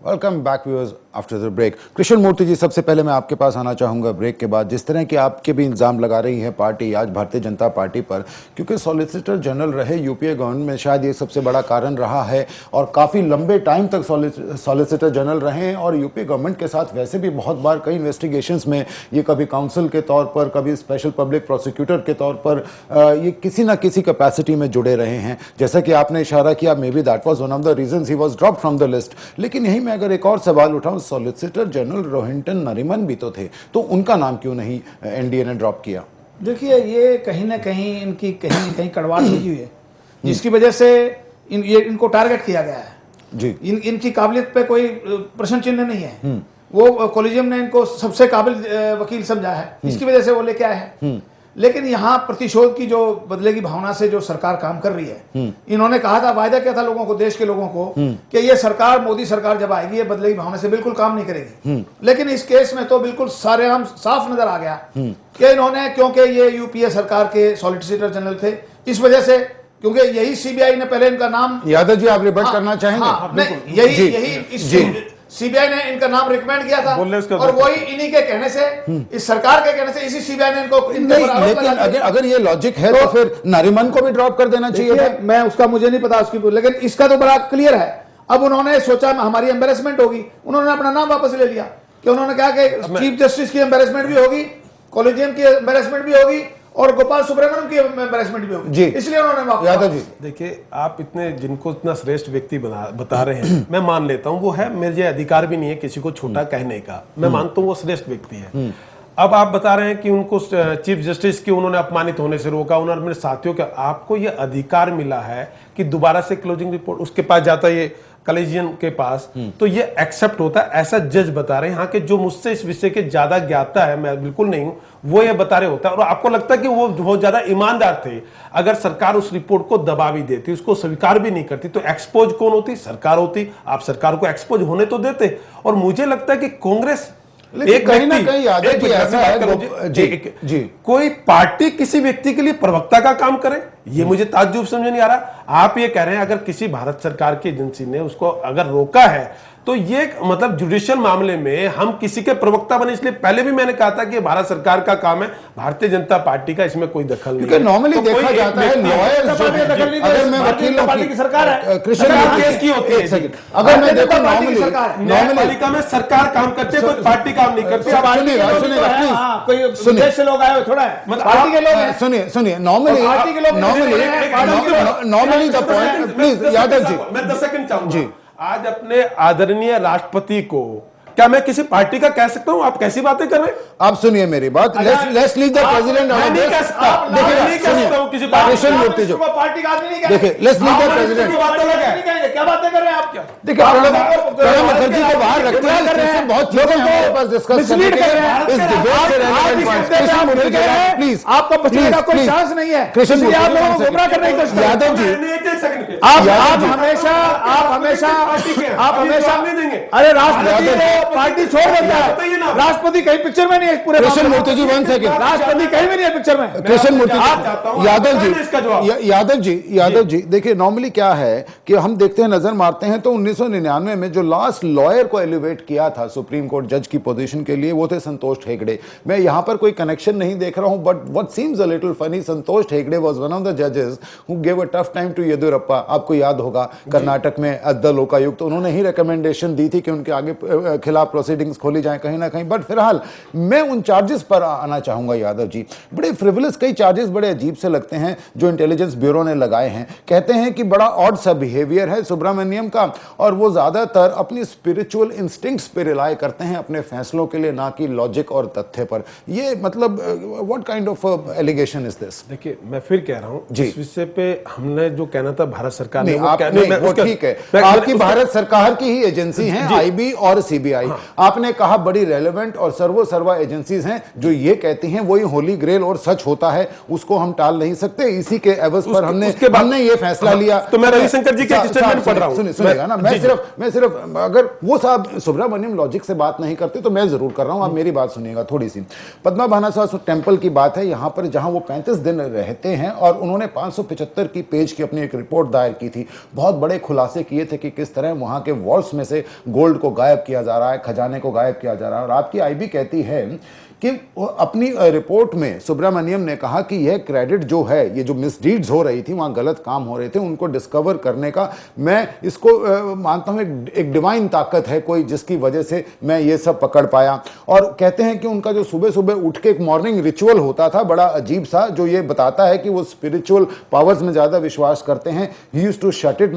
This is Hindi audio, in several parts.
Welcome back viewers after the break. Krishna Murthy ji, सबसे पहले मैं आपके पास आना चाहूँगा ब्रेक के बाद। जिस तरह के आपके भी इल्ज़ाम लगा रही है पार्टी आज भारतीय जनता पार्टी पर, क्योंकि सॉलिसिटर जनरल रहे यूपीए गवर्नमेंट में, शायद ये सबसे बड़ा कारण रहा है और काफ़ी लंबे टाइम तक सॉलिसिटर जनरल रहे हैं। और यूपीए गवर्नमेंट के साथ वैसे भी बहुत बार कई इन्वेस्टिगेशंस में ये कभी काउंसिल के तौर पर, कभी स्पेशल पब्लिक प्रोसिक्यूटर के तौर पर ये किसी ना किसी कैपेसिटी में जुड़े रहे हैं। जैसा कि आपने इशारा किया, may be that was one of the reasons he was dropped from the list. लेकिन यही मैं अगर एक और सवाल उठाऊं, सॉलिसिटर जनरल रोहिंटन नरीमन भी तो थे, तो उनका नाम क्यों नहीं एनडीए ने ड्रॉप किया? देखिए, ये कहीं ना कहीं इनकी कहीं न कहीं कड़वाहट लगी हुई है, जिसकी वजह से इनको टारगेट किया गया है जी। इनकी काबिलियत पे कोई प्रश्न चिन्ह नहीं है। वो कॉलेजियम ने इनको सबसे काबिल वकील समझा है, इसकी वजह से वो लेके आए हैं। लेकिन यहाँ प्रतिशोध की जो बदले की भावना से जो सरकार काम कर रही है, इन्होंने कहा था, वायदा किया था लोगों को, देश के लोगों को, कि ये सरकार, मोदी सरकार जब आएगी, ये बदले की भावना से बिल्कुल काम नहीं करेगी। लेकिन इस केस में तो बिल्कुल सारेआम साफ नजर आ गया कि इन्होंने, क्योंकि ये यूपीए सरकार के सॉलिसिटर जनरल थे, इस वजह से, क्योंकि यही सीबीआई ने पहले इनका नाम, यादव जी आप रिबट करना चाहेंगे? यही सीबीआई ने इनका नाम रिकमेंड किया था, और वही इन्हीं के कहने से, इस सरकार के कहने से, इसी सीबीआई ने इनको लेकिन अगर ये लॉजिक है तो फिर नरीमन को भी ड्रॉप कर देना चाहिए था। मैं उसका, मुझे नहीं पता उसकी, लेकिन इसका तो बड़ा क्लियर है। अब उन्होंने सोचा हमारी एम्बेरसमेंट होगी, उन्होंने अपना नाम वापस ले लिया, कि उन्होंने कहा कि चीफ जस्टिस की एम्बेरसमेंट भी होगी, कॉलेजियम की एम्बेरसमेंट भी होगी, और गोपाल सुब्रमण्यम की एम्बेरसमेंट भी होगी, इसलिए उन्होंने। यादव जी देखिए, आप इतने जिनको इतना श्रेष्ठ व्यक्ति बता रहे हैं, मैं मान लेता हूं वो है, मुझे अधिकार भी नहीं है किसी को छोटा कहने का, मैं मानता हूं वो श्रेष्ठ व्यक्ति है। अब आप बता रहे हैं कि उनको चीफ जस्टिस की उन्होंने अपमानित होने से रोका, उन्होंने अपने साथियों का, आपको ये अधिकार मिला है कि दोबारा से क्लोजिंग रिपोर्ट उसके पास जाता है, ये कॉलेजियम के पास, तो ये एक्सेप्ट होता है, ऐसा जज बता रहे हैं। यहाँ के जो मुझसे इस विषय के ज्यादा ज्ञाता है, मैं बिल्कुल नहीं हूं, वो ये बता रहे होता है। और आपको लगता है कि वो बहुत ज्यादा ईमानदार थे। अगर सरकार उस रिपोर्ट को दबा भी देती, उसको स्वीकार भी नहीं करती, तो एक्सपोज कौन होती? सरकार होती। आप सरकार को एक्सपोज होने तो देते। और मुझे लगता है कि कांग्रेस एक कहीं ना कहीं यादव जी ऐसा है जी, कोई पार्टी किसी व्यक्ति के लिए प्रवक्ता का काम करे, ये मुझे ताज्जुब समझ नहीं आ रहा। आप ये कह रहे हैं अगर किसी भारत सरकार की एजेंसी ने उसको अगर रोका है, तो ये मतलब जुडिशियल मामले में हम किसी के प्रवक्ता बने। इसलिए पहले भी मैंने कहा था कि भारत सरकार का काम है, भारतीय जनता पार्टी का इसमें कोई दखल नहीं है। नॉर्मली देखा जाता है लॉयर्स, अगर मैं वकीलों पार्टी की सरकार है, कृष्ण केस की होती है, अगर मैं देखो न्यायपालिका में सरकार काम करती है, कोई पार्टी काम नहीं करती। सुनिए, लोग आए थोड़ा पार्टी के लोग, सुनिए, normally the point, please Yadav ji, मैं 10 सेकंड चाहूंगा। आज अपने आदरणीय राष्ट्रपति को क्या मैं किसी पार्टी का कह सकता हूं? आप कैसी बातें कर रहे हैं? आप सुनिए मेरी बात, लेट्स लीव द प्रेसिडेंट मैं नहीं कह सकता, किसी कृष्ण मूर्ति जो पार्टी का आदमी नहीं कह, देखिए, लेट्स लीव द प्रेसिडेंट। क्या बातें कर रहे हैं आप? क्या देखिए, आप लोग प्रणब मुखर्जी को बाहर रखते हैं, बहुत चीजें हमारे पास डिस्कस करने के लिए, इस डिबेट से relevant points. Krishna Murthy ji please, आपका बचने का कोई चांस नहीं है। कृष्ण मूर्ति आप लोगों को गुमराह करने की कोशिश कर, यादव जी आप हमेशा अरे राष्ट्रपति को पार्टी छोड़ देता है, राष्ट्रपति कहीं पिक्चर में नहीं है पूरे। कृष्ण मूर्ति जी 1 सेकंड, राष्ट्रपति कहीं भी नहीं है पिक्चर में। कृष्ण मूर्ति यादव जी देखिए, नॉर्मली क्या है कि हम देखते हैं, नजर मारते हैं, तो 1999 में जो लास्ट लॉयर को एलिवेट किया था सुप्रीम कोर्ट जज की पोजीशन के लिए, वो थे संतोष हेगड़े। मैं यहां पर कोई कनेक्शन नहीं देख रहा हूं, but what seems a little funny, Santosh Hegde was one of the जजेस who give a tough time to Yediyurappa. आपको याद होगा, कर्नाटक में अद्दा लोकायुक्त, उन्होंने ही रिकमेंडेशन दी थी कि उनके आगे खिलाफ प्रोसीडिंग्स खोली जाए कहीं ना कहीं। बट फिलहाल मैं उन चार्जेस पर आना चाहूंगा यादव जी। बड़े फ्रिवलस कई चार्जेस बड़े अजीब से लगते हैं जो इंटेलिजेंस ब्यूरो ने लगाए हैं। कहते हैं कि बड़ा ऑड सा बिहेवियर है सुब्रमण्यम का, और वो ज्यादातर अपनी स्पिरिचुअल इंस्टिंक्ट्स पे रिलाय करते हैं अपने फैसलों के लिए, ना कि लॉजिक और तथ्य पर। ये मतलब what kind of allegation is this? देखिए, मैं फिर कह रहा हूं, इस विषय पे हमने जो कहना था भारत सरकार ने, वो ठीक है, आपकी भारत सरकार की ही एजेंसी है आईबी और सीबीआई, आपने कहा बड़ी रेलेवेंट और सर्वा एजेंसीज हैं जो ये कहती हैं वही होली ग्रेल और सच होता है, उसको हम टाल नहीं सकते। इसी के एवज पर हमने ये फैसला लिया। तो मैं रविशंकर जी के स्टेटमेंट पढ़ रहा हूं, सुनिएगा ना, मैं सिर्फ अगर वो साहब सुब्रमण्यम लॉजिक से बात नहीं करते तो मैं जरूर कर रहा हूं, आप मेरी बात सुनिएगा थोड़ी सी। पद्मा भानाशाह टेंपल की बात है, यहां पर जहां वो 35 दिन रहते हैं और उन्होंने 575 की पेज की अपनी एक रिपोर्ट दायर की थी, बहुत बड़े खुलासे किए थे कि किस तरह वहां के वॉल्स में से गोल्ड को गायब किया जा रहा है, खजाने को गायब किया जा रहा है। और आपकी आईबी कहती है कि अपनी रिपोर्ट में सुब्रमण्यम ने कहा कि यह क्रेडिट जो है, ये जो मिसडीड्स हो रही थी, वहां गलत काम हो रहे थे, उनको डिस्कवर करने का मैं इसको मानता हूं एक डिवाइन ताकत है कोई, जिसकी वजह से मैं ये सब पकड़ पाया। और कहते हैं कि उनका जो सुबह सुबह उठ के एक मॉर्निंग रिचुअल होता था बड़ा अजीब सा, जो ये बताता है कि वो स्पिरिचुअल पावर्स में ज्यादा विश्वास करते हैं। He used to shut it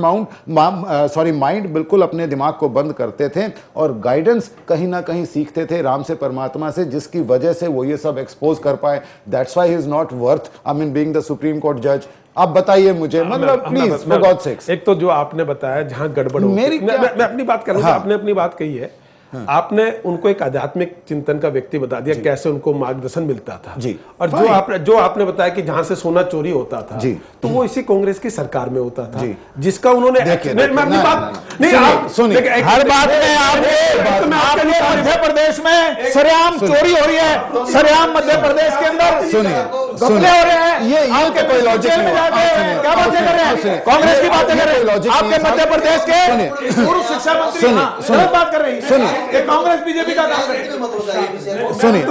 mind, बिल्कुल अपने दिमाग को बंद करते थे और गाइडेंस कहीं ना कहीं सीखते थे राम से, परमात्मा से, जिसकी वजह से वो ये सब एक्सपोज कर पाए। That's why he is not worth being the supreme court जज। आप बताइए मुझे, मतलब प्लीज फॉर गॉड सेक्स। एक तो जो आपने बताया जहां गड़बड़ मेरी मैं अपनी बात कर रहा हूं, आपने अपनी बात कही है। आपने उनको एक आध्यात्मिक चिंतन का व्यक्ति बता दिया, कैसे उनको मार्गदर्शन मिलता था जी। और जो आपने बताया कि जहां से सोना चोरी होता था जी, तो वो इसी कांग्रेस की सरकार में होता था जी, जिसका उन्होंने हर बात में आपके मध्य प्रदेश में सरेआम चोरी हो रही है, सरेआम मध्य प्रदेश के अंदर घपले हो रहे हैं। ये कोई लॉजिक नहीं है। क्या बातें कर रहे हैं, कांग्रेस की बातें कर रहे हैं, आपके मध्य प्रदेश के पूर्व शिक्षा मंत्री बात कर रहे हैं। सुनिए, कांग्रेस बीजेपी का काम है। सुनिए,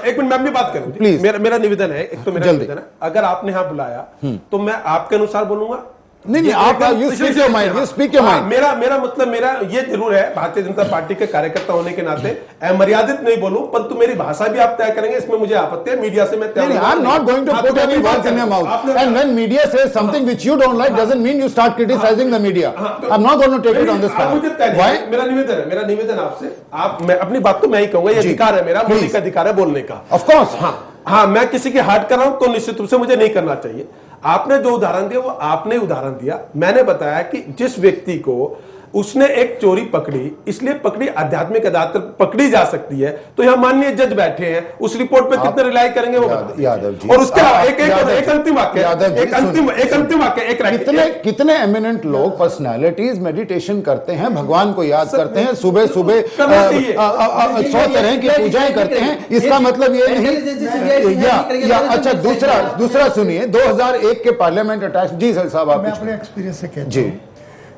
एक मिनट मैं अपनी बात करूं प्लीज। मेरा निवेदन है, एक तो मेरा निवेदन है, अगर आपने यहां बुलाया तो मैं आपके अनुसार बोलूंगा। नहीं, आप you speak your mind, you speak your mind. मेरा मतलब मेरा ये जरूर है, भारतीय जनता पार्टी के कार्यकर्ता होने के नाते अमर्यादित नहीं बोलूं, परंतु मेरी भाषा भी आप तय करेंगे, इसमें मुझे आपत्ति है। मीडिया से मैं तय नहीं, I am not going to put any words in your mouth, and when media says something which you don't like doesn't mean you start criticising the media. I am not going to take it on this part. Why? मेरा निवेदन आपसे, मैं अपनी बात तो मैं ही कहूंगा, ये अधिकार है मेरा, मौलिक अधिकार है बोलने का। ऑफ कोर्स, हाँ, मैं किसी की हार्ट कर रहा हूं तो निश्चित रूप से मुझे नहीं करना चाहिए। आपने जो उदाहरण दिया वो आपने उदाहरण दिया, मैंने बताया कि जिस व्यक्ति को उसने एक चोरी पकड़ी, इसलिए पकड़ी, आध्यात्मिक आधार पर पकड़ी जा सकती है, तो यहां माननीय जज बैठे हैं, उस रिपोर्ट पे कितने रिलाई करेंगे वो बता यादव जी। और उसके एक अंतिम वाक्य, कितने एमिनेंट लोग, पर्सनालिटीज मेडिटेशन करते हैं, भगवान को याद करते हैं, सुबह सुबह 100 तरह की पूजाएं करते हैं। इसका मतलब ये नहीं। अच्छा, दूसरा सुनिए, 2001 के पार्लियामेंट अटैक। जी साहब, आप मैं अपने एक्सपीरियंस से कहता हूं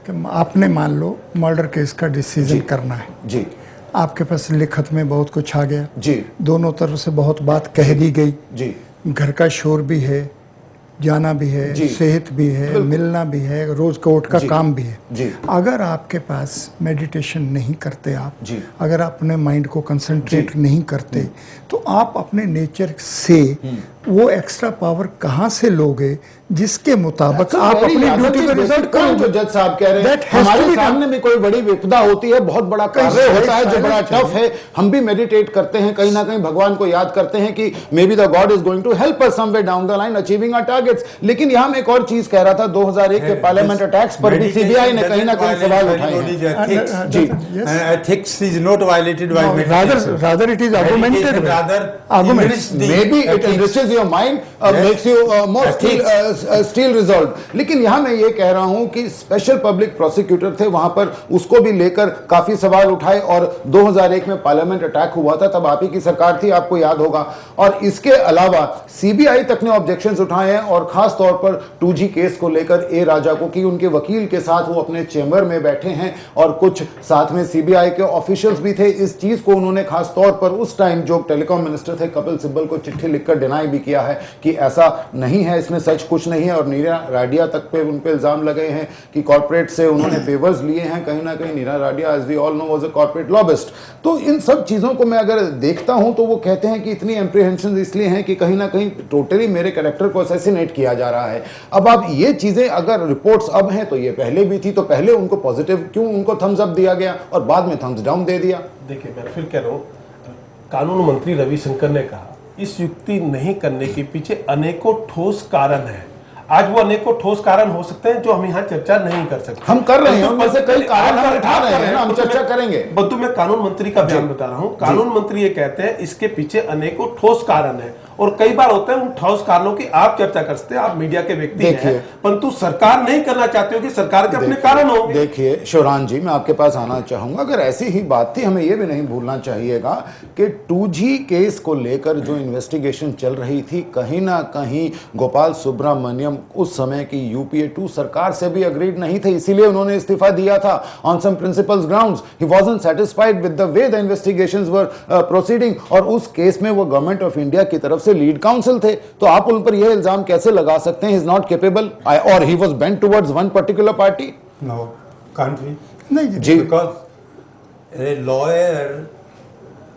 कि आपने मान लो मर्डर केस का डिसीजन करना है जी, आपके पास लिखत में बहुत कुछ आ गया जी, दोनों तरफ से बहुत बात कह दी गई जी, घर का शोर भी है, जाना भी है, सेहत भी है, मिलना भी है, रोज कोर्ट का काम भी है जी। अगर आपके पास मेडिटेशन नहीं करते आप जी, अगर अपने माइंड को कंसंट्रेट नहीं करते तो आप अपने नेचर से वो एक्स्ट्रा पावर कहां से लोगे जिसके मुताबिक आप अपनी ड्यूटी को रिजल्ट करो। जो जज साहब कह रहे हैं, हमारे सामने में कोई बड़ी विपदा होती है, बहुत बड़ा कार्य होता है जो बड़ा टफ है, हम भी मेडिटेट करते हैं, कहीं ना कहीं भगवान को याद करते हैं कि maybe the God is going to help us somewhere down the line achieving our targets. लेकिन यहां मैं एक और चीज कह रहा था, 2001 के पार्लियामेंट अटैक्स पर भी सीबीआई ने कहीं ना कहीं सवाल उठाए हैं। जी, ethics is not violated by meditation. rather it is augmented, rather maybe it enriches your mind, makes you more still resolved. लेकिन यहां मैं ये कह रहा हूं कि स्पेशल पब्लिक प्रोसिक्यूटर थे वहां पर, उसको भी लेकर काफी सवाल उठाए और 2001 में पार्लियामेंट अटैक हुआ था, तब आप ही की सरकार थी, आपको याद होगा। और इसके अलावा सीबीआई तक ने ऑब्जेक्शंस उठाए हैं, और खास तौर पर 2G केस को लेकर ए राजा को, कि उनके वकील के साथ वो अपने चेंबर में बैठे हैं और कुछ साथ में सीबीआई के ऑफिशियल्स भी थे। इस चीज को उन्होंने खास तौर पर उस टाइम जो टेलीकॉम मिनिस्टर थे कपिल सिब्बल को चिट्ठी लिखकर डिनाई भी किया है कि ऐसा नहीं है, इसमें सच कुछ नहीं है। और नीरा राडिया तक पे उन पे इल्जाम लगे हैं कि कॉर्पोरेट से उन्होंने फेवर्स लिए हैं, कहीं ना कहीं Neera Radia as we all know was a corporate lobbyist. तो इन सब चीजों को मैं अगर देखता हूं तो वो कहते हैं कि इतनी एप्रीहेंशन इसलिए हैं कि कहीं ना कहीं टोटली मेरे कैरेक्टर को असैसिनेट किया जा रहा है। अब आप ये चीजें अगर रिपोर्ट्स अब हैं तो ये पहले भी थी, तो पहले उनको पॉजिटिव क्यों उनको थम्स अप दिया गया और बाद में थम्स डाउन दे दिया? देखिए, मैं फिर कह रहा हूं, कानून मंत्री रविशंकर ने कहा इस युक्ति नहीं करने के पीछे अनेकों ठोस कारण हैं। आज वो अनेकों ठोस कारण हो सकते हैं जो हम यहाँ चर्चा नहीं कर सकते। हम कर रहे हैं, उनमें से कई कारण हम आप उठा रहे हैं, हम तो चर्चा मैं- करेंगे। बंधु, मैं कानून मंत्री का बयान बता रहा हूँ। कानून मंत्री ये कहते हैं इसके पीछे अनेकों ठोस कारण है, और कई बार होता है उन ठोस कारणों की आप चर्चा कर सकते हैं, आप मीडिया के व्यक्ति हैं, परंतु सरकार नहीं करना चाहती हो कि सरकार के अपने कारण होंगे। देखिए शिवराम जी, मैं आपके पास आना चाहूंगा। अगर ऐसी ही बात थी, हमें यह भी नहीं भूलना चाहिएगा कि 2G केस को लेकर जो इन्वेस्टिगेशन चल रही थी, कहीं ना कहीं गोपाल सुब्रमण्यम उस समय की UPA 2 सरकार से भी अग्रीड नहीं थे, इसीलिए उन्होंने इस्तीफा दिया था on some principles grounds. He wasn't satisfied with the way the investigations were proceeding, और उस केस में वो गवर्नमेंट ऑफ इंडिया की तरफ से लीड काउंसिल थे। तो आप उन पर यह इल्जाम कैसे लगा सकते हैं, इज नॉट केपेबल और he was bent towards one particular party? No, can't we? नहीं जी। Because a lawyer,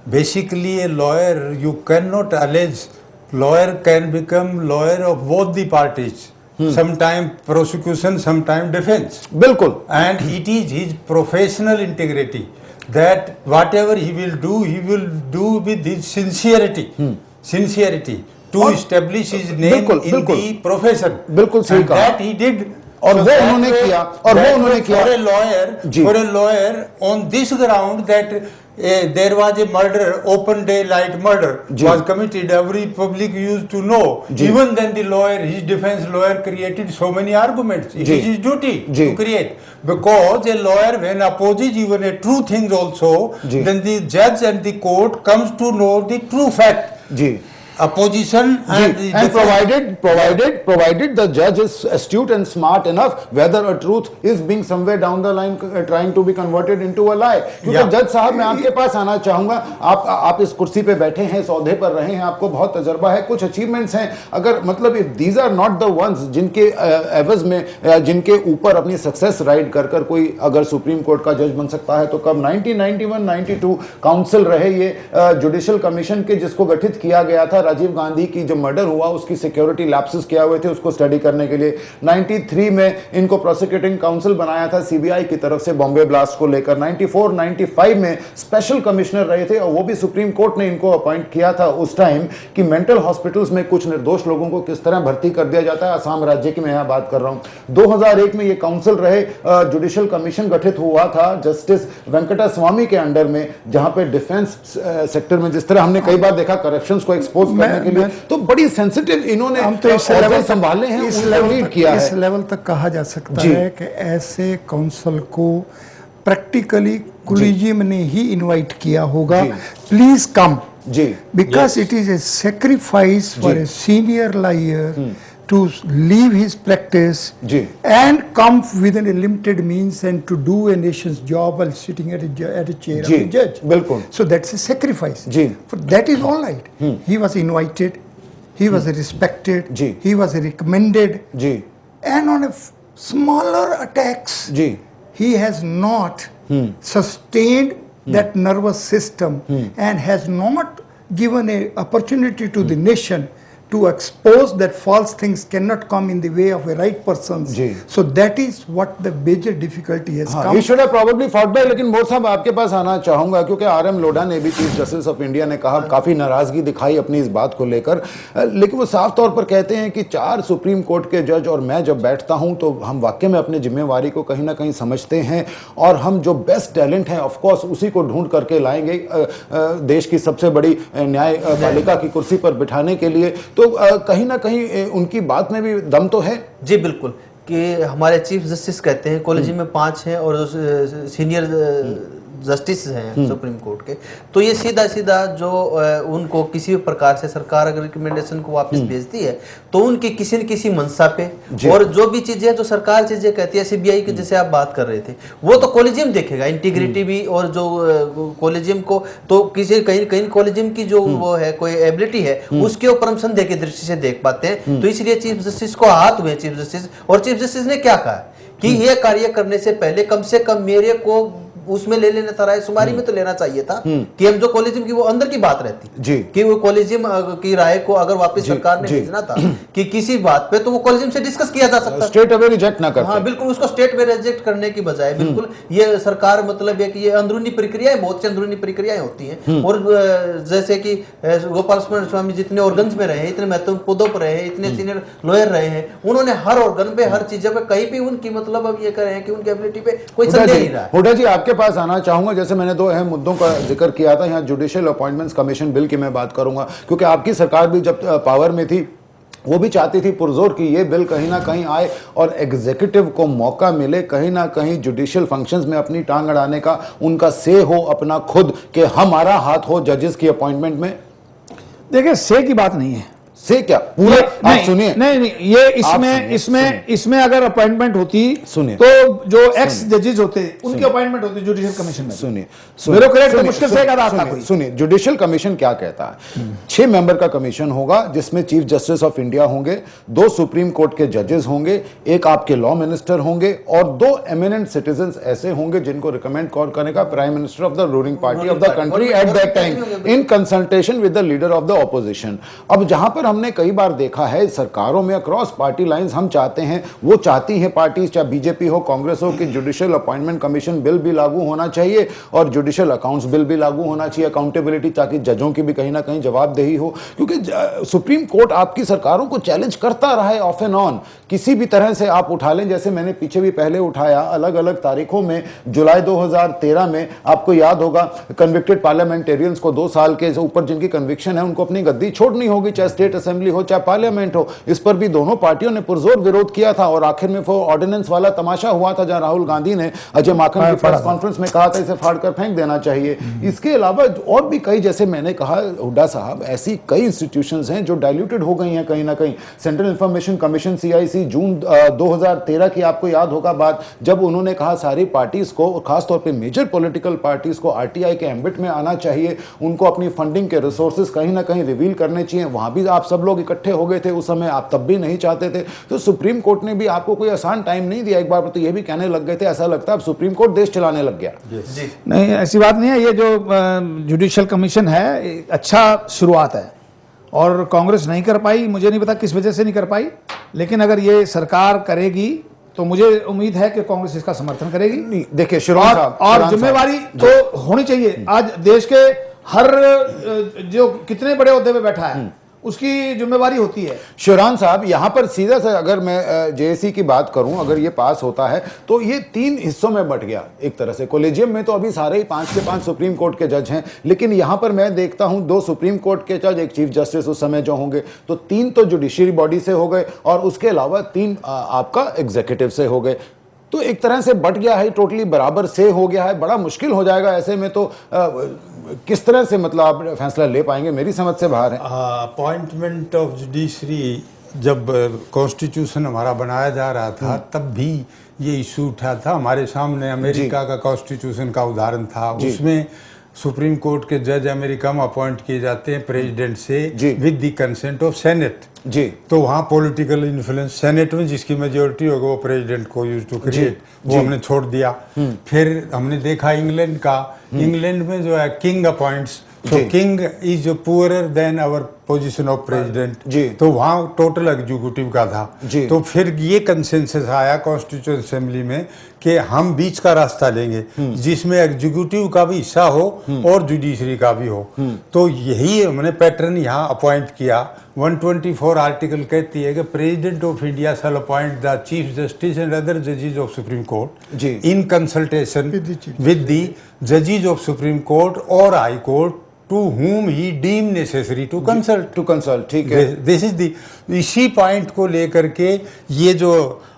basically a lawyer, you cannot allege, lawyer can become lawyer of both the parties. Sometime prosecution, sometime defense. बिल्कुल। And it is his professional integrity that whatever he will do with his sincerity. Sincerity to establish his name बिल्कुल, in बिल्कुल। the profession. बिल्कुल सही And कहा। that he did. और वो that उन्होंने way- किया, और वो that उन्होंने way किया। जी। for a lawyer on this ground that there was a murder, open daylight murder ji. was committed. Every public used to know. Ji. Even then the lawyer, his defense lawyer created so many arguments. It ji. is his duty ji. to create. Because a lawyer when opposes even a true thing also, ji. then the judge and the court comes to know the true fact. Ji. Opposition and the and defense. provided the judge is astute and smart enough, whether a truth is being somewhere down the line trying to be converted into a lie. क्योंकि Yeah. जज साहब, मैं आपके पास आना चाहूंगा। आप इस कुर्सी पे बैठे हैं, इस ओहदे पर रहे हैं, आपको बहुत तजर्बा है, कुछ अचीवमेंट्स हैं। अगर मतलब if these are not the ones जिनके एवज में जिनके ऊपर अपनी सक्सेस राइड कर कर कोई अगर सुप्रीम कोर्ट का जज बन सकता है, तो कब 1991-92 काउंसिल रहे ये जुडिशियल कमीशन के, जिसको गठित किया गया था राजीव गांधी की जो मर्डर हुआ उसकी सिक्योरिटी लैप्सेस किया हुए थे उसको स्टडी करने के लिए। 93 में इनको प्रोसिक्यूटिंग काउंसिल बनाया था CBI की तरफ से बॉम्बे ब्लास्ट को लेकर। 94-95 में स्पेशल कमिश्नर रहे थे, और वो भी सुप्रीम कोर्ट ने इनको अपॉइंट किया था उस टाइम कि मेंटल हॉस्पिटल्स में कुछ निर्दोष लोगों को किस तरह भर्ती कर दिया जाता है। असम राज्य की मैं यहाँ बात कर रहा हूँ। 2001 में ये काउंसिल रहे, जुडिशियल कमीशन गठित हुआ था जस्टिस वेंकटा स्वामी के अंडर में, जहां पे डिफेंस सेक्टर में जिस तरह हमने कई बार देखा करप्शंस को एक्सपोज करने के लिए, तो बड़ी सेंसिटिव इन्होंने हम तो इस औहदे लेवल संभाले हैं, इस उनको लेवल लीड तक किया इस है। लेवल तक कहा जा सकता जी। है कि ऐसे काउंसिल को प्रैक्टिकली कोलिजियम ने ही इनवाइट किया होगा, जी। प्लीज कम, जी। because it is a sacrifice for जी। a senior lawyer to leave his practice जी। and come within a limited means and to do a nation's job while sitting at a chair जी, of a judge. बिल्कुल। So that's a sacrifice. जी। For that is all right. He was invited, he was respected, जी। he was recommended, जी। and on a smaller attacks, जी। he has not sustained that nervous system and has not given a opportunity to the nation to expose that false things cannot come in the way of a right person. जी। So that is what the major difficulty has come. He should have probably fought back। लेकिन मोर साहब, आपके पास आना चाहूंगा क्योंकि RM लोढ़ा ने भी चीफ जस्टिस ऑफ इंडिया ने कहा, काफी नाराजगी दिखाई अपनी इस बात को लेकर, लेकिन वो साफ तौर पर कहते हैं कि 4 सुप्रीम कोर्ट के जज और मैं जब बैठता हूं तो हम वाकई में अपनी जिम्मेवारी को कहीं ना कहीं समझते हैं, और हम जो बेस्ट टैलेंट है ऑफकोर्स उसी को ढूंढ करके लाएंगे देश की सबसे बड़ी न्याय पालिका की कुर्सी पर बिठाने के लिए। तो कहीं ना कहीं उनकी बात में भी दम तो है। जी बिल्कुल, कि हमारे चीफ जस्टिस कहते हैं कॉलेज में 5 हैं और सीनियर जस्टिस हैं सुप्रीम कोर्ट के, तो ये सीधा सीधा जो उनको किसी भी प्रकार से सरकार अगर रिकमेंडेशन को वापस भेजती है तो उनकी किसी न किसी मंशा पे, और जो भी चीजें जो सरकार चीजें कहती है CBI की जैसे आप बात कर रहे थे, वो तो कॉलेजियम देखेगा, इंटीग्रिटी भी, और जो कॉलेजियम को तो किसी कहीं कॉलेजियम की जो वो है कोई एबिलिटी है उसके ऊपर हम संदेह की दृष्टि से देख पाते हैं। तो इसलिए चीफ जस्टिस को हाथ हुए चीफ जस्टिस, और चीफ जस्टिस ने क्या कहा कि ये कार्य करने से पहले कम से कम मेरे को उसमें ले लेना था, रायशुमारी में तो लेना चाहिए था कि हम जो कॉलेजियम की वो अंदर की बात रहती जी कि वो कॉलेजियम की राय को अगर वापस सरकार ने भेजना था कि किसी बात पे तो वो कॉलेजियम से डिस्कस किया जा सकता, स्टेट अवे रिजेक्ट ना करते। हाँ बिल्कुल, उसको स्टेट में रिजेक्ट करने की बजाय बिल्कुल ये सरकार मतलब है कि ये अंदरूनी प्रक्रियाएं, बहुत सी अंदरूनी प्रक्रियाएं होती हैं। और जैसे कि गोपाल स्वामी जितने ऑर्गन्स में रहे, इतने महत्वपूर्ण पदों पर रहे, इतने सीनियर लॉयर रहे हैं, उन्होंने हर ऑर्गन पे हर चीजों पे कहीं भी उनकी मतलब अब ये कह रहे हैं कि उनकी एबिलिटी पे कोई संदेह नहीं रहा है। हुड्डा जी आपके पास आना चाहूंगा, जैसे मैंने दो अहम मुद्दों का जिक्र किया था, यहाँ जुडिशियल अपॉइंटमेंट्स कमीशन बिल की मैं बात करूंगा, क्योंकि आपकी सरकार भी जब पावर में थी वो भी चाहती थी पुरजोर कि ये बिल कहीं ना कहीं आए और एग्जीक्यूटिव को मौका मिले कहीं ना कहीं जुडिशियल फंक्शंस में अपनी टांग अड़ाने का, उनका से हो अपना खुद कि हमारा हाथ हो जजेस की अपॉइंटमेंट में। देखिए से की बात नहीं है, से क्या पूरा आप सुनिए, नहीं ये इसमें अगर अपॉइंटमेंट होती सुनिए, तो जो एक्स जजेस होते उनकी अपॉइंटमेंट होती जुडिशियल कमीशन में। सुनिए ब्यूरोक्रेट तो मुश्किल से एक आधा आता कोई। सुनिए जुडिशियल कमीशन क्या कहता है, 6 मेंबर का कमीशन होगा जिसमें चीफ जस्टिस ऑफ इंडिया होंगे, 2 सुप्रीम कोर्ट के जजेस होंगे, एक आपके लॉ मिनिस्टर होंगे और 2 एमिनेंट सिटीजन ऐसे होंगे जिनको रिकमेंड कौन करेगा, prime minister of the ruling party of the country at that time in consultation with the leader of the opposition. अब जहां पर हमने कई बार देखा है सरकारों में अक्रॉस पार्टी लाइंस हम चाहते हैं, वो चाहती है पार्टीज चाहे बीजेपी हो कांग्रेस हो कि जुडिशियल अपॉइंटमेंट कमीशन बिल भी लागू होना चाहिए और जुडिशियल अकाउंट्स बिल भी लागू होना चाहिए, अकाउंटेबिलिटी, ताकि जजों की भी कहीं ना कहीं जवाबदेही हो, क्योंकि सुप्रीम कोर्ट आपकी सरकारों को चैलेंज करता रहा है ऑफ एंड ऑन। किसी भी तरह से आप उठा लें, जैसे मैंने पीछे भी पहले उठाया, अलग अलग तारीखों में जुलाई 2013 में आपको याद होगा कन्विक्टेड पार्लियामेंटेरियंस को 2 साल के ऊपर जिनकी कन्विक्शन है उनको अपनी गद्दी छोड़नी होगी, चाहे स्टेट असेंबली हो चाहे पार्लियामेंट हो। इस पर भी दोनों पार्टियों ने पुरजोर विरोध किया था और आखिर में वो ऑर्डिनेंस वाला तमाशा हुआ था जहां राहुल गांधी ने अजय माकन की प्रेस कॉन्फ्रेंस में कहा था इसे फाड़कर फेंक देना चाहिए। इसके अलावा और भी कई, जैसे मैंने कहा हुड्डा साहब, ऐसी कई इंस्टीट्यूशंस हैं जो डाइल्यूटेड हो गई हैं कहीं ना कहीं। सेंट्रल इंफॉर्मेशन कमीशन CIC जून 2013 की आपको याद होगा बात, जब उन्होंने कहा सारी पार्टीज को, खासतौर पर मेजर पॉलिटिकल पार्टीज को RTI के एम्बिट में आना चाहिए, उनको अपनी फंडिंग के रिसोर्सेज कहीं ना कहीं रिवील करने चाहिए। वहां भी आप सब लोग इकट्ठे हो गए थे उस समय, आप तब भी नहीं चाहते थे। तो सुप्रीम कोर्ट ने भी आपको कोई आसान टाइम नहीं दिया, एक बार तो ये भी कहने लग गए थे ऐसा लगता है अब सुप्रीम कोर्ट देश चलाने लग गया। नहीं ऐसी बात नहीं है, ये जो जुडिशियल कमीशन है अच्छा शुरुआत है और कांग्रेस नहीं कर पाई, मुझे नहीं पता किस वजह से नहीं कर पाई, लेकिन अगर ये सरकार करेगी तो मुझे उम्मीद है कि कांग्रेस इसका समर्थन करेगी। नहीं देखिए शिवराज साहब, और जिम्मेवारी तो होनी चाहिए। आज देश के हर जो कितने बड़े ओहदे पे बैठा है उसकी जिम्मेवारी होती है। शिवराज साहब यहां पर सीधा से अगर मैं JSC की बात करूं, अगर ये पास होता है तो ये 3 हिस्सों में बट गया एक तरह से। कॉलेजियम में तो अभी सारे ही 5 के 5 सुप्रीम कोर्ट के जज हैं, लेकिन यहां पर मैं देखता हूं 2 सुप्रीम कोर्ट के जज, एक चीफ जस्टिस उस समय जो होंगे, तो 3 तो जुडिशियरी बॉडी से हो गए और उसके अलावा 3 आपका एग्जीक्यूटिव से हो गए। तो एक तरह से बट गया है, टोटली बराबर से हो गया है। बड़ा मुश्किल हो जाएगा ऐसे में, तो किस तरह से मतलब आप फैसला ले पाएंगे, मेरी समझ से बाहर है। अपॉइंटमेंट ऑफ जुडिशरी जब कॉन्स्टिट्यूशन हमारा बनाया जा रहा था तब भी ये इशू उठा था हमारे सामने। अमेरिका का कॉन्स्टिट्यूशन का उदाहरण था, उसमें सुप्रीम कोर्ट के जज अमेरिका में अपॉइंट किए जाते हैं प्रेसिडेंट से with the consent of senate जी। तो वहाँ पॉलिटिकल इन्फ्लुएंस सेनेट में जिसकी मेजोरिटी होगा वो प्रेसिडेंट को यूज टू क्रिएट, वो हमने छोड़ दिया। फिर हमने देखा इंग्लैंड का, इंग्लैंड में जो है किंग अपॉइंट्स, तो king is poorer than our position of president, तो वहाँ टोटल एग्जीक्यूटिव का था। तो फिर ये कंसेंसस आया कॉन्स्टिट्यूशन असेंबली में कि हम बीच का रास्ता लेंगे जिसमें एग्जीक्यूटिव का भी हिस्सा हो और जुडिशरी का भी हो। तो यही हमने पैटर्न यहाँ अपॉइंट किया। 124 आर्टिकल कहती है कि president of India shall appoint the chief justice and other जजेस of supreme court in consultation with the जजेस ऑफ सुप्रीम कोर्ट और high court to whom he deem necessary to consult। ठीक है, दिस इज द, इसी पॉइंट को लेकर के ये जो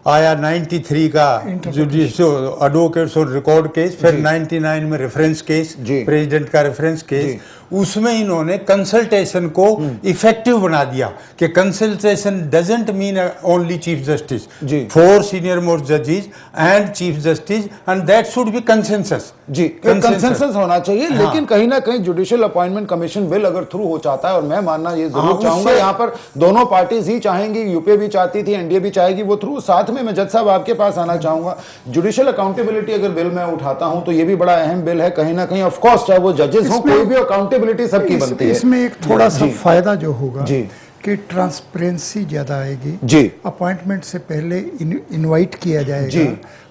आया 93 का जुडिशियल एडवोकेट्स और रिकॉर्ड केस, फिर 99 में रेफरेंस केस, प्रेसिडेंट का रेफरेंस केस, उसमें इन्होंने कंसल्टेशन को इफेक्टिव बना दिया कि consultation doesn't mean only chief justice, 4 senior most जजेस and chief justice, and that should be consensus. जी, कंसेंसस होना चाहिए। लेकिन कहीं ना कहीं जुडिशियल अपॉइंटमेंट कमीशन बिल अगर थ्रू हो जाता है, और मैं मानना ये जरूर चाहूंगा यहाँ पर दोनों पार्टीज ही चाहेंगी, यूपीए भी चाहती थी, एनडीए भी चाहेगी, वो थ्रू, साथ में मैं जज साहब आपके पास आना चाहूंगा, जुडिशियल अकाउंटेबिलिटी अगर बिल मैं उठाता हूं तो ये भी बड़ा अहम बिल है कहीं ना कहीं। ऑफ कोर्स चाहे वो जजेस हो, कोई भी अकाउंटेबिलिटी सबकी बनती है। इसमें एक थोड़ा सा जी। फायदा जो होगा जी। कि ट्रांसपेरेंसी ज्यादा आएगी। जी। अपॉइंटमेंट से पहले इनवाइट किया जाएगा, जी।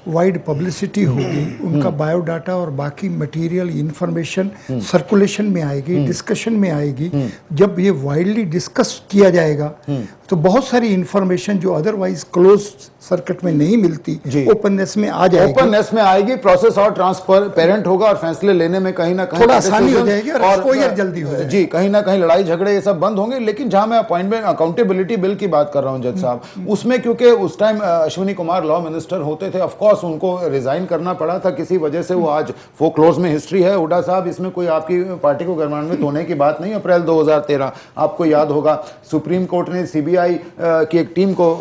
वाइड पब्लिसिटी होगी, उनका बायोडाटा और बाकी मटेरियल इंफॉर्मेशन सर्कुलेशन में आएगी, डिस्कशन में आएगी। जब ये वाइडली डिस्कस किया जाएगा तो बहुत सारी इंफॉर्मेशन जो अदरवाइज क्लोज सर्किट में नहीं मिलती ओपननेस में आ जाएगी, ओपननेस में आएगी, प्रोसेस और ट्रांसपेरेंट होगा और फैसले लेने में कहीं ना कहीं थोड़ा आसानी हो जाएगी और एक्सपोजर जल्दी हो जाएगा। जी, कहीं ना कहीं लड़ाई झगड़े ये सब बंद होंगे। लेकिन जहां मैं अपॉइंटमेंट अकाउंटेबिलिटी बिल की बात कर रहा हूं जज साहब, उसमें क्योंकि उस time Ashwini Kumar law minister होते थे, ऑफ कोर्स उनको रिजाइन करना पड़ा था किसी वजह से, वो आज फोक्लोज में हिस्ट्री है। हुड्डा साहब, इसमें कोई आपकी पार्टी को गौरवान्वित होने की बात नहीं। अप्रैल 2013 आपको याद होगा सुप्रीम कोर्ट ने सीबीआई की एक टीम को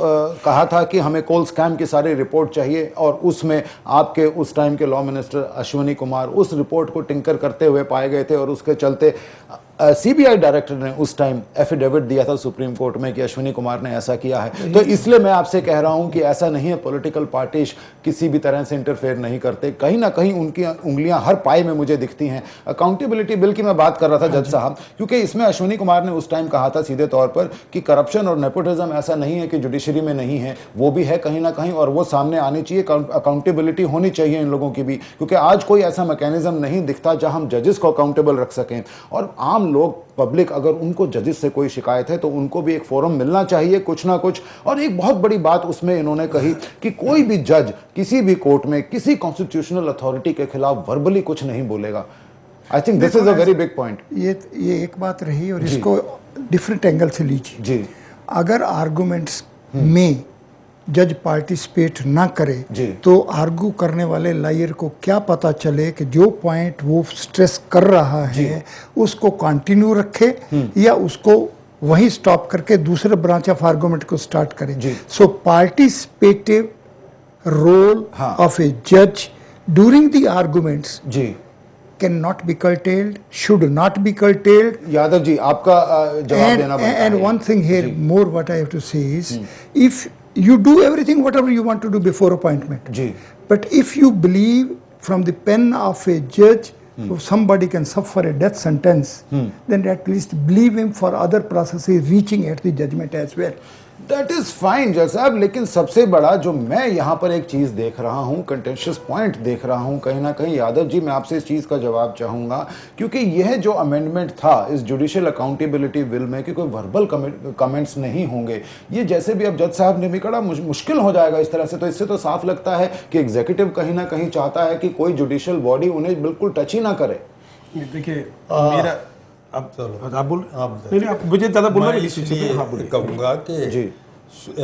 कहा था कि हमें कोल स्कैम की सारी रिपोर्ट चाहिए, और उसमें आपके उस टाइम के लॉ मिनिस्टर अश्विनी कुमार उस रिपोर्ट को टिंकर करते हुए पाए गए थे, और उसके चलते सीबीआई डायरेक्टर ने उस टाइम एफिडेविट दिया था सुप्रीम कोर्ट में कि अश्विनी कुमार ने ऐसा किया है। तो इसलिए मैं आपसे कह रहा हूं कि ऐसा नहीं है, पॉलिटिकल पार्टीज किसी भी तरह से इंटरफेयर नहीं करते। कहीं ना कहीं उनकी उंगलियां हर पाए में मुझे दिखती हैं। अकाउंटेबिलिटी बिल की मैं बात कर रहा था जज साहब, क्योंकि इसमें अश्विनी कुमार ने उस टाइम कहा था सीधे तौर पर कि करप्शन और नेपोटिज्म ऐसा नहीं है कि जुडिशरी में नहीं है, वो भी है कहीं ना कहीं, और वो सामने आनी चाहिए। अकाउंटेबिलिटी होनी चाहिए इन लोगों की भी, क्योंकि आज कोई ऐसा मैकेनिज्म नहीं दिखता जहां हम जजेस को अकाउंटेबल रख सकें। और आम लोग, पब्लिक, अगर उनको जजेस से कोई शिकायत है तो उनको भी एक फोरम मिलना चाहिए कुछ ना कुछ। और एक बहुत बड़ी बात उसमें इन्होंने कही कि कोई भी जज किसी भी कोर्ट में किसी कॉन्स्टिट्यूशनल अथॉरिटी के खिलाफ वर्बली कुछ नहीं बोलेगा। I think this is a very big point. ये एक बात रही, और इसको डिफरेंट एंगल से लीजिए। जी। अगर आर्गुमेंट्स में जज पार्टिसिपेट ना करे तो आर्गू करने वाले लायर को क्या पता चले कि जो पॉइंट वो स्ट्रेस कर रहा है उसको कंटिन्यू रखे या उसको वहीं स्टॉप करके दूसरे ब्रांच ऑफ आर्गुमेंट को स्टार्ट करे। So participative role of a जज during the arguments cannot be curtailed, should not be curtailed. Yadav ji, आपका जवाब देना बनता है। And one thing here, more what I have to say is, if you do everything whatever you want to do before appointment, but if you believe from the pen of a judge somebody can suffer a death sentence, then at least believe him for other processes reaching at the judgment as well. That is fine जज साहब, लेकिन सबसे बड़ा जो मैं यहाँ पर एक चीज देख रहा हूँ, कंटेंशियस पॉइंट देख रहा हूँ कहीं ना कहीं, यादव जी मैं आपसे इस चीज का जवाब चाहूंगा, क्योंकि यह जो अमेंडमेंट था इस जुडिशियल अकाउंटेबिलिटी बिल में कि कोई वर्बल कमेंट्स नहीं होंगे, ये जैसे भी अब जज साहब ने भी कहा मुश्किल हो जाएगा इस तरह से। तो इससे तो साफ लगता है कि एग्जीक्यूटिव कहीं ना कहीं चाहता है कि कोई जुडिशियल बॉडी उन्हें बिल्कुल टच ही ना करे। देखिए मेरा अब आप बोल, नहीं आप मुझे ज़्यादा बोलना नहीं, इसलिए कहूँगा कि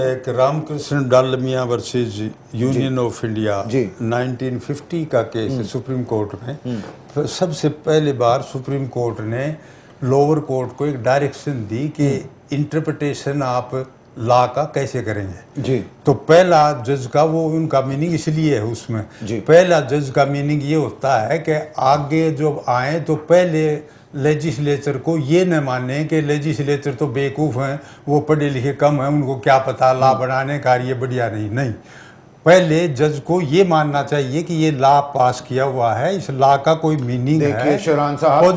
एक Ramakrishna Dalmia versus Union of India 1950 का केस है सुप्रीम कोर्ट में। तो सबसे पहले बार सुप्रीम कोर्ट ने लोअर कोर्ट को एक डायरेक्शन दी कि इंटरप्रिटेशन आप लॉ का कैसे करेंगे। तो पहला जज का वो उनका मीनिंग इसलिए है उसमें, पहला जज का मीनिंग ये होता है कि आगे जब आए तो पहले लेजिस्लेचर को ये न माने कि लेजिस्लेचर तो बेवकूफ़ हैं, वो पढ़े लिखे कम हैं, उनको क्या पता लॉ बनाने का ये बढ़िया नहीं। पहले जज को ये मानना चाहिए कि ये लॉ पास किया हुआ है, इस लॉ का कोई मीनिंग है। देखिए शिवरान साहब,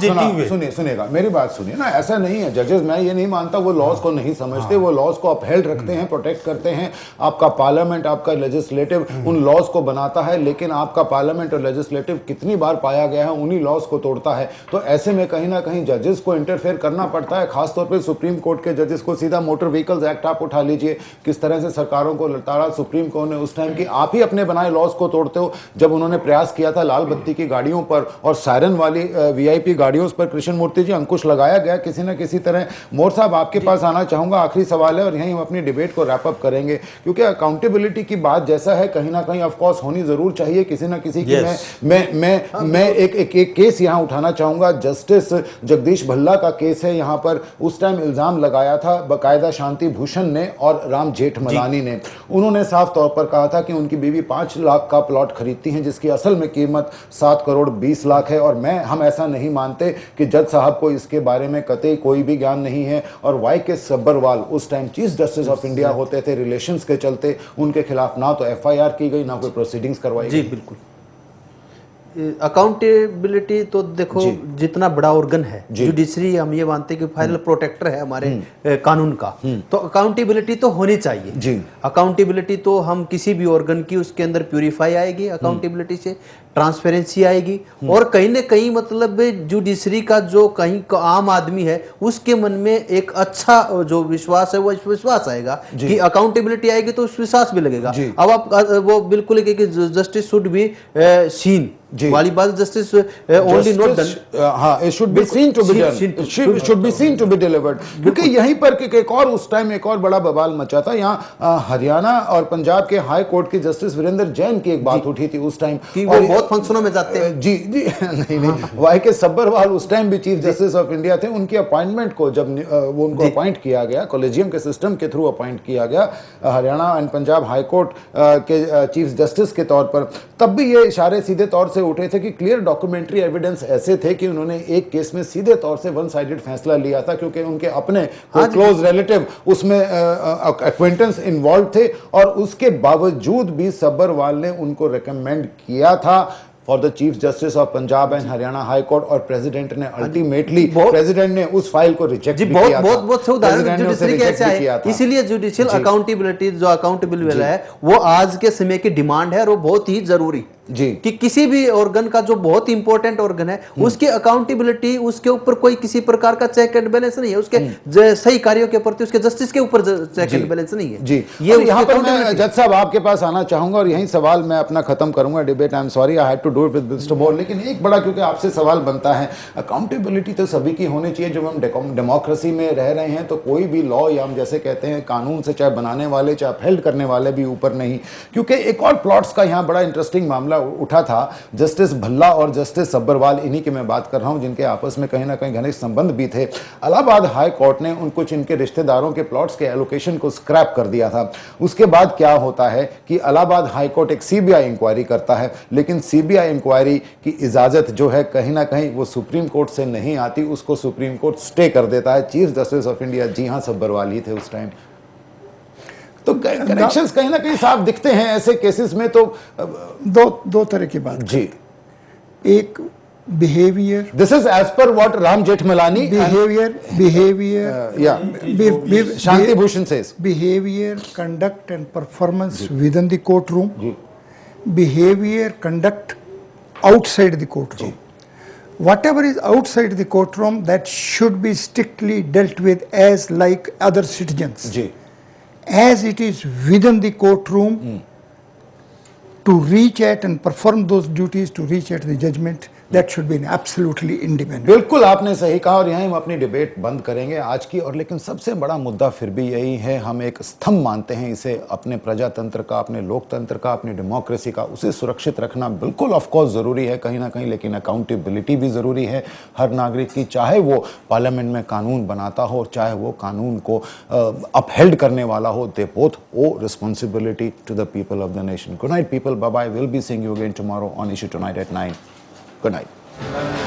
सुनिएगा मेरी बात सुनिए ना, ऐसा नहीं है जजेस, मैं ये नहीं मानता वो लॉज को नहीं समझते, वो लॉज को अपहेल्ड रखते हैं, प्रोटेक्ट करते हैं। आपका पार्लियामेंट, आपका लेजिस्लेटिव उन लॉज को बनाता है, लेकिन आपका पार्लियामेंट और लेजिस्लेटिव कितनी बार पाया गया है उन्हीं लॉज को तोड़ता है। तो ऐसे में कहीं ना कहीं जजेस को इंटरफेयर करना पड़ता है, खासतौर पर सुप्रीम कोर्ट के जजेस को। सीधा मोटर व्हीकल्स एक्ट आप उठा लीजिए, किस तरह से सरकारों को लताड़ा सुप्रीम कोर्ट ने उस टाइम कि आप ही अपने बनाए लॉज को तोड़ते हो। जब उन्होंने प्रयास किया था लाल बत्ती की गाड़ियों पर और सायरन वाली वीआईपी गाड़ियों पर, कृष्ण मूर्ति जी, अंकुश लगाया गया किसी न किसी तरह। मोर साहब आपके पास आना चाहूंगा, आखिरी सवाल है और यहीं हम अपनी डिबेट को रैप अप करेंगे, क्योंकि अकाउंटेबिलिटी की बात जैसा है कहीं ना कहीं ऑफ कोर्स होनी जरूर चाहिए किसी न किसी की। मैं एक केस यहां उठाना चाहूंगा, जस्टिस जगदीश भल्ला का केस है। यहां पर उस टाइम इल्जाम लगाया था बकायदा शांति भूषण ने और राम जेठमलानी ने। उन्होंने साफ तौर पर कहा था कि उनकी बीवी 5 लाख का प्लॉट खरीदती हैं जिसकी असल में कीमत 7 करोड़ 20 लाख है। और हम ऐसा नहीं मानते कि जज साहब को इसके बारे में कतई कोई भी ज्ञान नहीं है। और वाई के सब्बरवाल उस time chief justice of India होते थे, रिलेशंस के चलते उनके खिलाफ ना तो FIR की गई, ना कोई प्रोसीडिंग्स करवाई जी गई। बिल्कुल। अकाउंटेबिलिटी तो देखो जितना बड़ा ऑर्गन है जुडिशरी, हम ये मानते हैं कि फाइनल प्रोटेक्टर है हमारे कानून का, तो अकाउंटेबिलिटी तो होनी चाहिए जी। अकाउंटेबिलिटी तो हम किसी भी ऑर्गन की उसके अंदर प्यूरिफाई आएगी, अकाउंटेबिलिटी से ट्रांसपेरेंसी आएगी। और कहीं ना कहीं मतलब जुडिशरी का जो कहीं का आम आदमी है उसके मन में एक अच्छा जो विश्वास है वो विश्वास आएगा कि अकाउंटेबिलिटी आएगी तो उस विश्वास भी लगेगा। अब आप वो बिल्कुल कि जस्टिस शुड बी सीन वाली बात, जस्टिस ओनली नॉट डन, हाँ, it should be seen to be done, it should be seen to be delivered। क्योंकि यहीं पर एक और उस टाइम एक और बड़ा बवाल मचा था। यहाँ हरियाणा और पंजाब के हाई कोर्ट के जस्टिस वीरेंद्र जैन की एक बात उठी थी उस टाइम कि वो बहुत फंक्शनों में जाते हैं। जी जी नहीं वाई के सब्बरवाल उस टाइम भी चीफ जस्टिस ऑफ इंडिया थे। उनकी अपॉइंटमेंट को जब वो उनको अपॉइंट किया गया, कॉलेजियम के सिस्टम के थ्रू अपॉइंट किया गया Haryana and Punjab high court के चीफ जस्टिस के तौर पर, तब भी ये इशारे सीधे तौर से उठे थे कि क्लियर डॉक्यूमेंट्री एविडेंस ऐसे थे कि उन्होंने एक केस में सीधे तौर से वन साइडेड फैसला लिया था क्योंकि उनके अपने क्लोज रिलेटिव उसमें एक्वेंटेंस इन्वॉल्व थे। और उसके बावजूद भी सब्बरवाल ने उनको रिकमेंड किया था for the chief justice of Punjab and Haryana high court, और प्रेसिडेंट ने अल्टीमेटली प्रेसिडेंट ने उस फाइल को रिजेक्ट भी किया था। बहुत से उदाहरण जुडिशरी के ऐसे आए। इसीलिए जुडिशियल अकाउंटेबिलिटी जो अकाउंटेबल है वो आज के समय की डिमांड है और वो बहुत ही जरूरी जी कि किसी भी ऑर्गन का जो बहुत इंपॉर्टेंट ऑर्गन है उसकी अकाउंटेबिलिटी, उसके ऊपर कोई किसी प्रकार का चेक एंड बैलेंस नहीं है, उसके सही कार्यों के प्रति उसके जस्टिस के ऊपर चेक एंड बैलेंस नहीं है। जी ये यहाँ पर मैं जज साहब आपके पास आना चाहूंगा और यही सवाल मैं अपना खत्म करूंगा debate. I am sorry I had to do it with mister Bohr, लेकिन एक बड़ा क्योंकि आपसे सवाल बनता है, अकाउंटेबिलिटी तो सभी की होनी चाहिए। जब हम डेमोक्रेसी में रह रहे हैं तो कोई भी लॉ या हम जैसे कहते हैं कानून से चाहे बनाने वाले चाहे अपहेल्ड करने वाले भी ऊपर नहीं। क्योंकि एक और प्लॉट्स का यहाँ बड़ा इंटरेस्टिंग मामला उठा था, जस्टिस भल्ला और जस्टिस सब्बरवाल, इन्हीं की मैं बात कर रहा हूं जिनके आपस में कहीं ना कहीं घनिष्ठ संबंध भी थे। इलाहाबाद हाई कोर्ट ने उन कुछ इनके रिश्तेदारों के प्लॉट्स के एलोकेशन को स्क्रैप कर दिया था। उसके बाद क्या होता है कि इलाहाबाद हाई कोर्ट एक CBI इंक्वायरी करता है, लेकिन CBI इंक्वायरी की इजाजत जो है कहीं ना कहीं वो सुप्रीम कोर्ट से नहीं आती, उसको सुप्रीम कोर्ट स्टे कर देता है। चीफ जस्टिस ऑफ इंडिया जी हां सब्बरवाल ही थे उस टाइम। तो कनेक्शंस कहीं ना कहीं साफ दिखते हैं ऐसे केसेस में। तो दो तरह की बात जी, एक behaviour, this is as per what Ram Jethmalani behaviour Shanti Bhushan says, behavior, conduct and performance within the courtroom, behavior, conduct outside the courtroom. Whatever is outside the courtroom, that should be strictly dealt with as like other citizens. जी As it is within the courtroom, to reach at and perform those duties, to reach at the judgment, that should be absolutely independent. बिल्कुल आपने सही कहा और यहीं हम अपनी डिबेट बंद करेंगे आज की। और लेकिन सबसे बड़ा मुद्दा फिर भी यही है, हम एक स्तंभ मानते हैं इसे अपने प्रजातंत्र का, अपने लोकतंत्र का, अपनी डेमोक्रेसी का, उसे सुरक्षित रखना बिल्कुल ऑफ कोर्स ज़रूरी है कहीं ना कहीं, लेकिन अकाउंटेबिलिटी भी ज़रूरी है हर नागरिक की, चाहे वो पार्लियामेंट में कानून बनाता हो चाहे वो कानून को अपहेल्ड करने वाला हो। They both owe responsibility to the people of the nation. Good night people, bye bye, will be seeing you again tomorrow on issue tonight at 9। Good night.